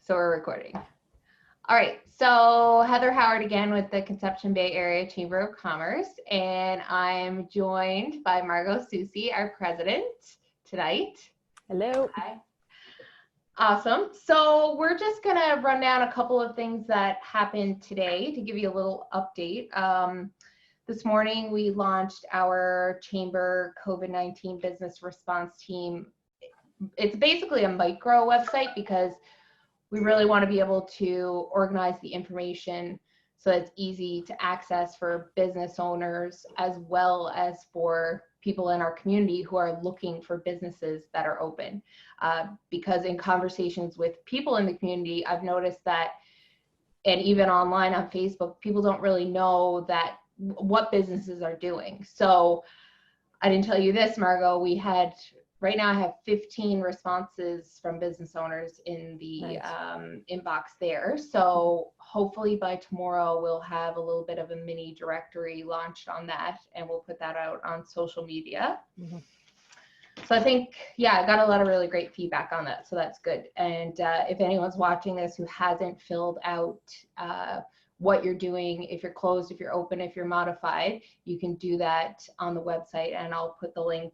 So we're recording. All right. So Heather Howard again with the Conception Bay Area Chamber of Commerce, and I'm joined by Margo Soucy, our president, tonight. Hello. Hi. Awesome. So we're just going to run down a couple of things that happened today to give you a little update. This morning, we launched our Chamber COVID-19 business response team. It's basically a micro website because we really want to be able to organize the information so it's easy to access for business owners as well as for people in our community who are looking for businesses that are open. Because in conversations with people in the community, I've noticed that, and even online on Facebook, people don't really know that what businesses are doing. So I didn't tell you this, Margo, right now I have 15 responses from business owners in the Nice. Inbox there. So hopefully by tomorrow we'll have a little bit of a mini directory launched on that, and we'll put that out on social media. Mm-hmm. So I think, yeah, I got a lot of really great feedback on that. So that's good. And if anyone's watching this who hasn't filled out what you're doing, if you're closed, if you're open, if you're modified, you can do that on the website, and I'll put the link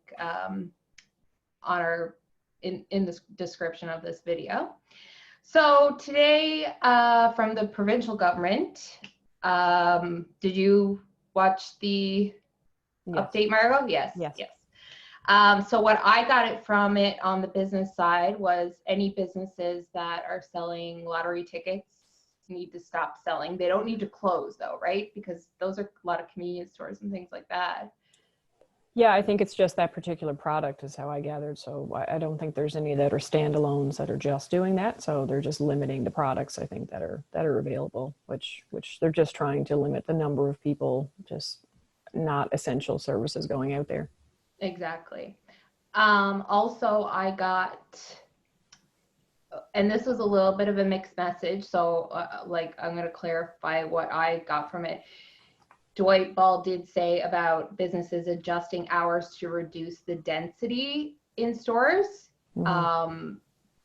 in the description of this video. So today from the provincial government, did you watch the update, Margo? Yes. So what I got it from it on the business side was any businesses that are selling lottery tickets need to stop selling. They don't need to close though, right? Because those are a lot of convenience stores and things like that. Yeah, I think it's just that particular product is how I gathered. So I don't think there's any that are standalones that are just doing that. So they're just limiting the products, I think, that are available, which they're just trying to limit the number of people, just not essential services going out there. Exactly. Also, I got, and this was a little bit of a mixed message. So I'm going to clarify what I got from it. Dwight Ball did say about businesses adjusting hours to reduce the density in stores. Mm-hmm.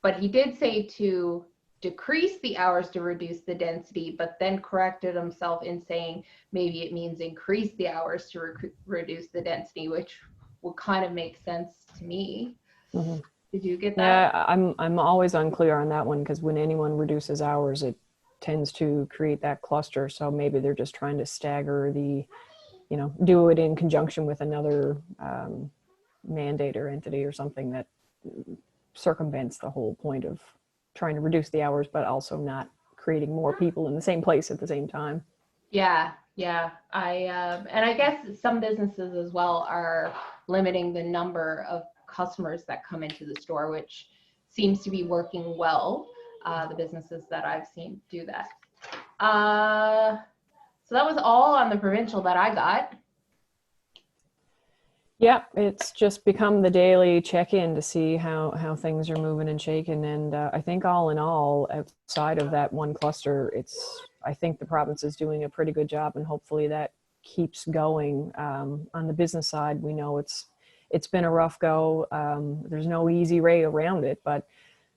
But he did say to decrease the hours to reduce the density, but then corrected himself in saying maybe it means increase the hours to reduce the density, which would kind of make sense to me. Mm-hmm. Did you get that? Yeah, I'm always unclear on that one, because when anyone reduces hours, it tends to create that cluster. So maybe they're just trying to stagger do it in conjunction with another mandate or entity or something that circumvents the whole point of trying to reduce the hours, but also not creating more people in the same place at the same time. Yeah. And I guess some businesses as well are limiting the number of customers that come into the store, which seems to be working well. The businesses that I've seen do that. So that was all on the provincial that I got. Yeah, it's just become the daily check-in to see how things are moving and shaking. And I think all in all, outside of that one cluster, I think the province is doing a pretty good job, and hopefully that keeps going. On the business side, we know it's been a rough go. There's no easy way around it, but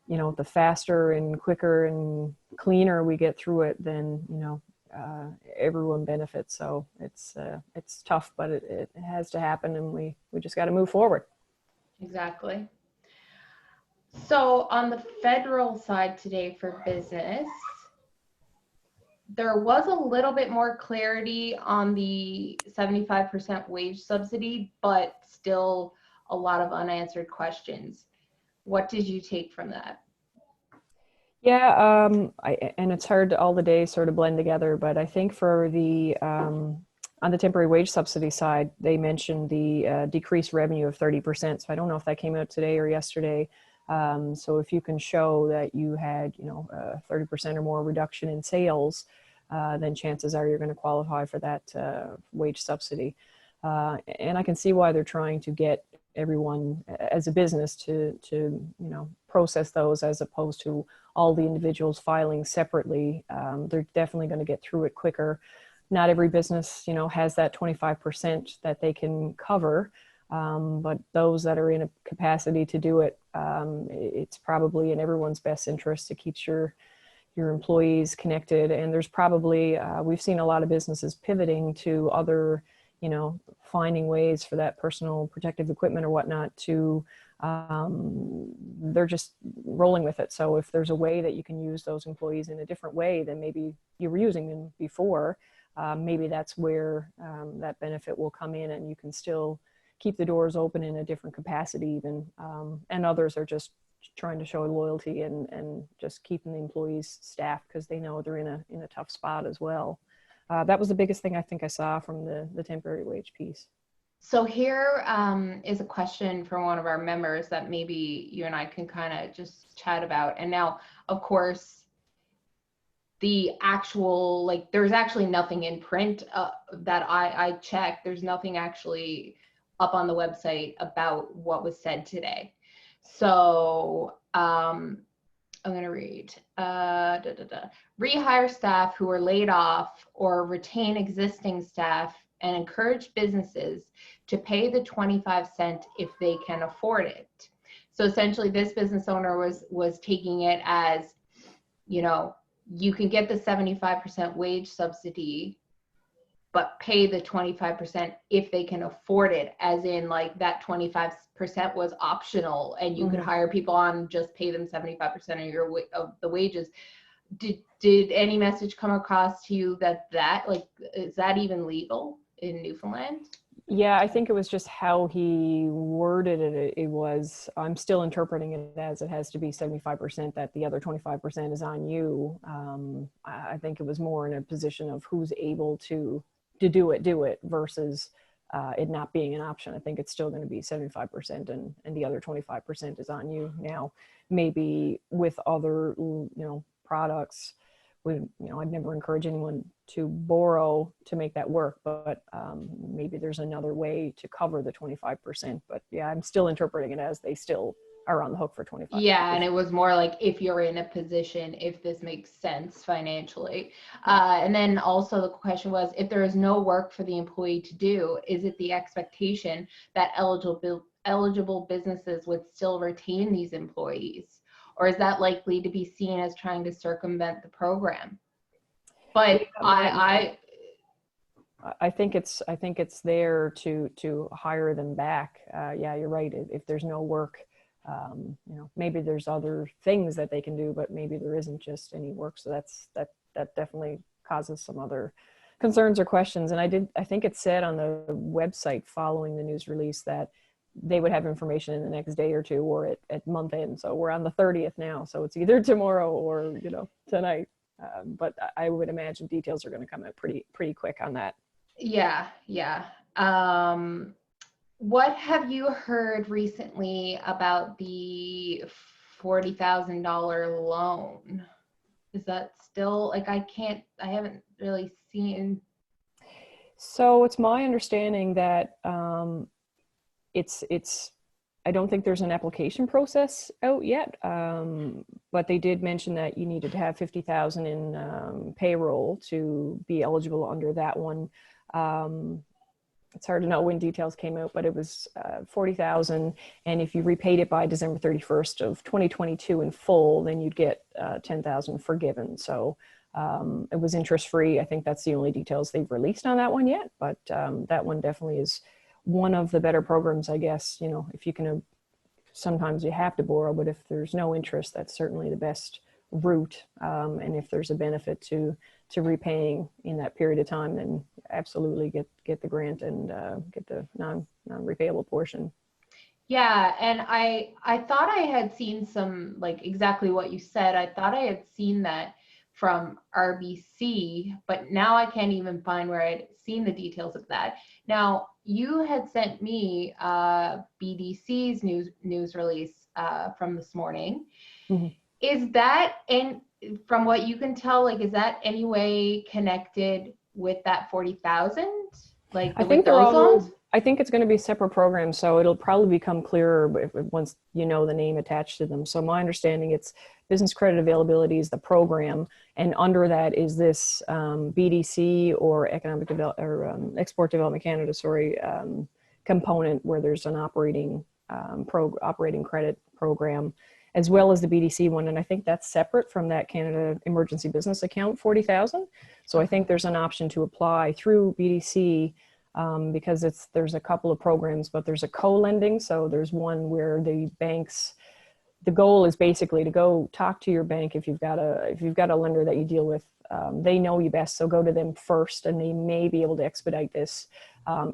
the faster and quicker and cleaner we get through it, then, everyone benefits. So it's tough, but it has to happen, and we just got to move forward. Exactly. So on the federal side today for business, there was a little bit more clarity on the 75% wage subsidy, but still a lot of unanswered questions. What did you take from that? Yeah, and it's hard to all the days sort of blend together, but I think for the on the temporary wage subsidy side, they mentioned the decreased revenue of 30%. So I don't know if that came out today or yesterday. So if you can show that you had 30% or more reduction in sales, then chances are you're going to qualify for that wage subsidy. And I can see why they're trying to get everyone as a business to process those, as opposed to all the individuals filing separately. They're definitely going to get through it quicker. Not every business, has that 25% that they can cover. But those that are in a capacity to do it, it's probably in everyone's best interest to keep your your employees connected. And there's probably, we've seen a lot of businesses pivoting to other, finding ways for that personal protective equipment or whatnot to, they're just rolling with it. So if there's a way that you can use those employees in a different way than maybe you were using them before, maybe that's where that benefit will come in, and you can still keep the doors open in a different capacity even. And others are just trying to show loyalty and just keeping the employees staffed because they know they're in a tough spot as well. That was the biggest thing I think I saw from the temporary wage piece. So here is a question from one of our members that maybe you and I can kind of just chat about. And now, of course, the actual, like, there's actually nothing in print that I checked. There's nothing actually up on the website about what was said today. So I'm going to read. Rehire staff who are laid off or retain existing staff and encourage businesses to pay the 25-cent if they can afford it. So essentially this business owner was taking it as, you can get the 75% wage subsidy, but pay the 25% if they can afford it, as in like that 25% was optional and you could hire people on and just pay them 75% of the wages. Did any message come across to you that is that even legal in Newfoundland? Yeah, I think it was just how he worded it. It was, I'm still interpreting it as it has to be 75%, that the other 25% is on you. I think it was more in a position of who's able to do it versus it not being an option. I think it's still going to be 75% and the other 25% is on you. Now, maybe with other, products, I'd never encourage anyone to borrow to make that work, but maybe there's another way to cover the 25%. But yeah, I'm still interpreting it as they still are on the hook for 25%. Yeah, and it was more like if you're in a position, if this makes sense financially. And then also the question was, if there is no work for the employee to do, is it the expectation that eligible businesses would still retain these employees? Or is that likely to be seen as trying to circumvent the program? But I think it's there to hire them back. Yeah, you're right. If there's no work, maybe there's other things that they can do, but maybe there isn't just any work. So that definitely causes some other concerns or questions. And I think it said on the website following the news release that they would have information in the next day or two or at month end. So we're on the 30th now. So it's either tomorrow or, tonight. But I would imagine details are going to come out pretty quick on that. Yeah. What have you heard recently about the $40,000 loan? Is that still, I haven't really seen. So it's my understanding that I don't think there's an application process out yet, but they did mention that you needed to have 50,000 in payroll to be eligible under that one. It's hard to know when details came out, but it was 40,000, and if you repaid it by December 31st of 2022 in full, then you'd get 10,000 forgiven. So it was interest free. I think that's the only details they've released on that one yet, but that one definitely is one of the better programs, I guess. If you can, sometimes you have to borrow, but if there's no interest, that's certainly the best route. And if there's a benefit to repaying in that period of time, then absolutely get the grant and get the non-repayable portion. Yeah, and I thought I had seen some, exactly what you said. I thought I had seen that from RBC, but now I can't even find where I'd seen the details of that. Now, you had sent me BDC's news release from this morning. Mm-hmm. Is that, from what you can tell, is that any way connected with that 40,000? I think they're all loans? I think it's going to be separate programs, so it'll probably become clearer once you know the name attached to them. So my understanding, it's business credit availability is the program, and under that is this BDC or Economic Development or Export Development Canada, component where there's an operating credit program, as well as the BDC one. And I think that's separate from that Canada Emergency Business Account, 40,000. So I think there's an option to apply through BDC because there's a couple of programs, but there's a co-lending. So there's one where the goal is basically to go talk to your bank if you've got a lender that you deal with. They know you best, so go to them first, and they may be able to expedite this.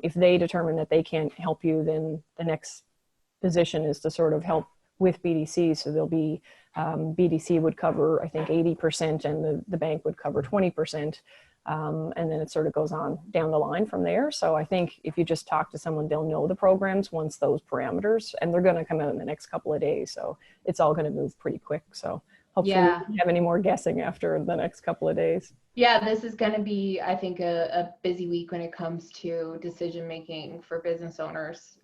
If they determine that they can't help you, then the next position is to sort of help with BDC. So there'll be BDC would cover, I think, 80%, and the bank would cover 20%. And then it sort of goes on down the line from there. So I think if you just talk to someone, they'll know the programs once those parameters, and they're going to come out in the next couple of days. So it's all going to move pretty quick. So hopefully we don't have any more guessing after the next couple of days. Yeah, this is going to be, I think, a busy week when it comes to decision making for business owners.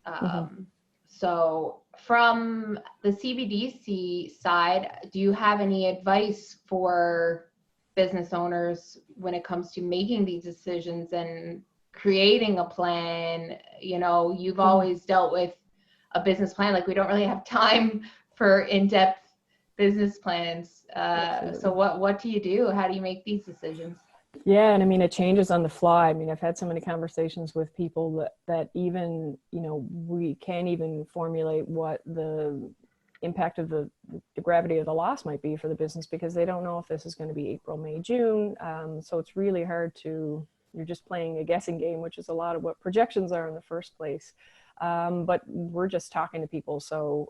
So from the CBDC side, do you have any advice for business owners when it comes to making these decisions and creating a plan? You know, you've always dealt with a business plan. Like, we don't really have time for in-depth business plans. So what do you do? How do you make these decisions? Yeah, and I mean, it changes on the fly. I mean, I've had so many conversations with people that even, you know, we can't even formulate what the impact of the gravity of the loss might be for the business, because they don't know if this is going to be April, May, June. So it's really hard you're just playing a guessing game, which is a lot of what projections are in the first place. But we're just talking to people. So,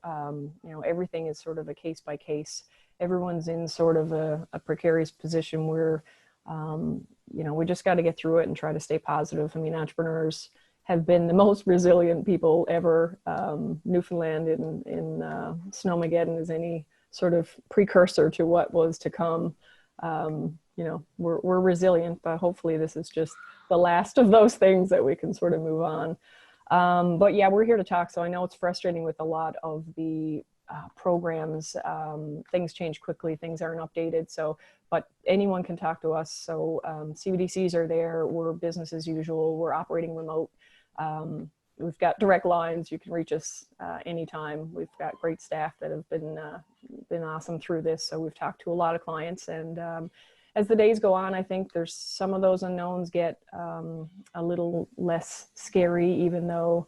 you know, everything is sort of a case by case. Everyone's in sort of a precarious position where, you know, we just got to get through it and try to stay positive. I mean, entrepreneurs have been the most resilient people ever. Newfoundland in Snowmageddon is any sort of precursor to what was to come. You know, we're resilient, but hopefully this is just the last of those things that we can sort of move on. But yeah, we're here to talk. So I know it's frustrating with a lot of the programs. Things change quickly, things aren't updated. So, but anyone can talk to us. So CBDCs are there. We're business as usual. We're operating remote. We've got direct lines. You can reach us anytime. We've got great staff that have been awesome through this. So we've talked to a lot of clients, and as the days go on, I think there's some of those unknowns get a little less scary, even though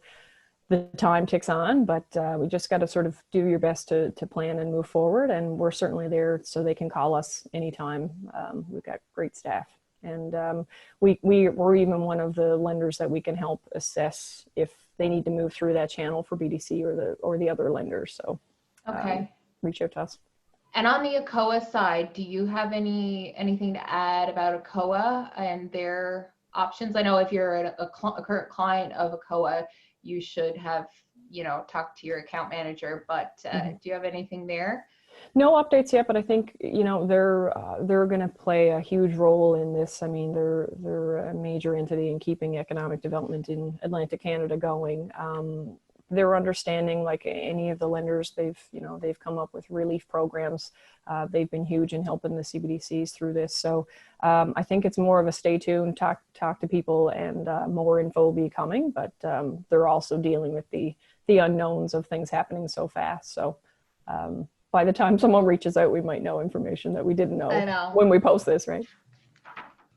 the time ticks on. But we just got to sort of do your best to plan and move forward. And we're certainly there, so they can call us anytime. We've got great staff. And we're even one of the lenders that we can help assess if they need to move through that channel for BDC or the other lenders. So reach out to us. And on the AKOA side, do you have anything to add about AKOA and their options? I know if you're a current client of AKOA, you should have, you know, talked to your account manager, but do you have anything there? No updates yet, but I think, you know, they're going to play a huge role in this. I mean, they're a major entity in keeping economic development in Atlantic Canada going. They're understanding, like any of the lenders, they've come up with relief programs. They've been huge in helping the CBDCs through this. So I think it's more of a stay tuned, talk to people, and more info will be coming. But they're also dealing with the unknowns of things happening so fast. So by the time someone reaches out, we might know information that we didn't know when we post this, right?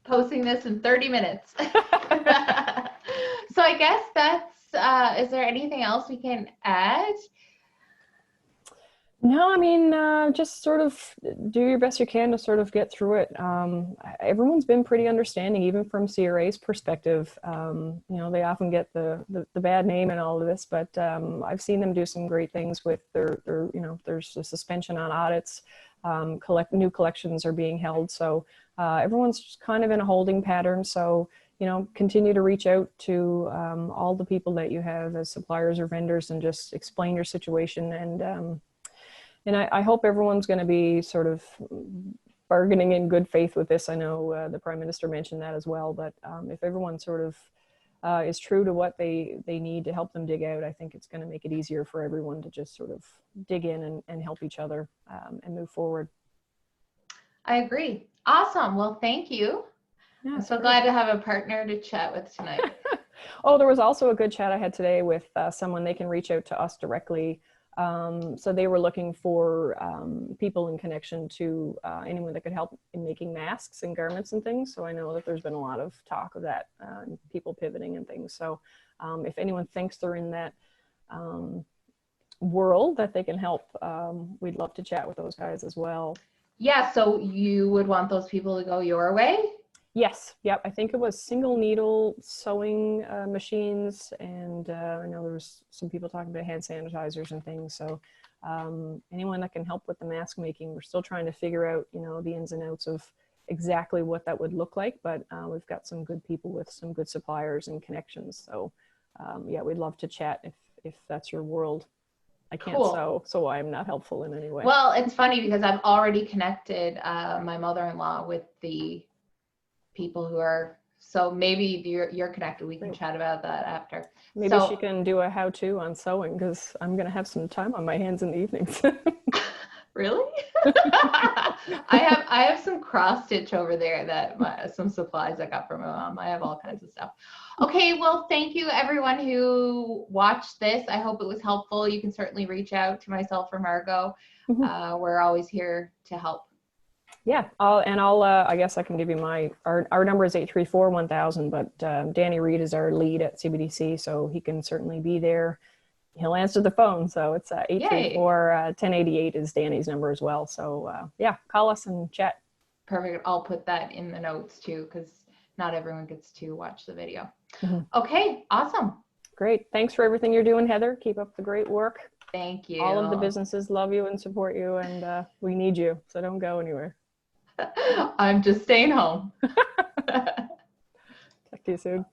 Posting this in 30 minutes. So I guess is there anything else we can add? No, I mean, just sort of do your best you can to sort of get through it. Everyone's been pretty understanding, even from CRA's perspective. You know, they often get the bad name in all of this, but I've seen them do some great things with their you know, there's a suspension on audits, new collections are being held. So everyone's just kind of in a holding pattern. So, you know, continue to reach out to all the people that you have as suppliers or vendors and just explain your situation. And I hope everyone's going to be sort of bargaining in good faith with this. I know the Prime Minister mentioned that as well, but if everyone sort of is true to what they need to help them dig out, I think it's going to make it easier for everyone to just sort of dig in and help each other and move forward. I agree. Awesome. Well, thank you. Yeah, I'm so glad to have a partner to chat with tonight. Oh, there was also a good chat I had today with someone. They can reach out to us directly. So they were looking for people in connection to anyone that could help in making masks and garments and things. So I know that there's been a lot of talk of that, people pivoting and things. So if anyone thinks they're in that world that they can help, we'd love to chat with those guys as well. Yeah, so you would want those people to go your way? Yes, yep. I think it was single needle sewing machines, and I know there was some people talking about hand sanitizers and things. So anyone that can help with the mask making, we're still trying to figure out, you know, the ins and outs of exactly what that would look like. But we've got some good people with some good suppliers and connections. So yeah, we'd love to chat if that's your world. I can't sew, so I'm not helpful in any way. Well, it's funny because I've already connected my mother-in-law with the people who are, so maybe you're connected. We can chat about that after. Maybe she can do a how-to on sewing, because I'm going to have some time on my hands in the evenings. Really? I have some cross stitch over there that some supplies I got from my mom. I have all kinds of stuff. Okay, well, thank you everyone who watched this. I hope it was helpful. You can certainly reach out to myself or Margo. We're always here to help. Yeah, I guess I can give you our number is 834-1000, but Danny Reid is our lead at CBDC, so he can certainly be there. He'll answer the phone, so it's 834-1088 is Danny's number as well. So yeah, call us and chat. Perfect. I'll put that in the notes too, because not everyone gets to watch the video. Okay, awesome. Great. Thanks for everything you're doing, Heather. Keep up the great work. Thank you. All of the businesses love you and support you, and we need you, so don't go anywhere. I'm just staying home. Talk to you soon.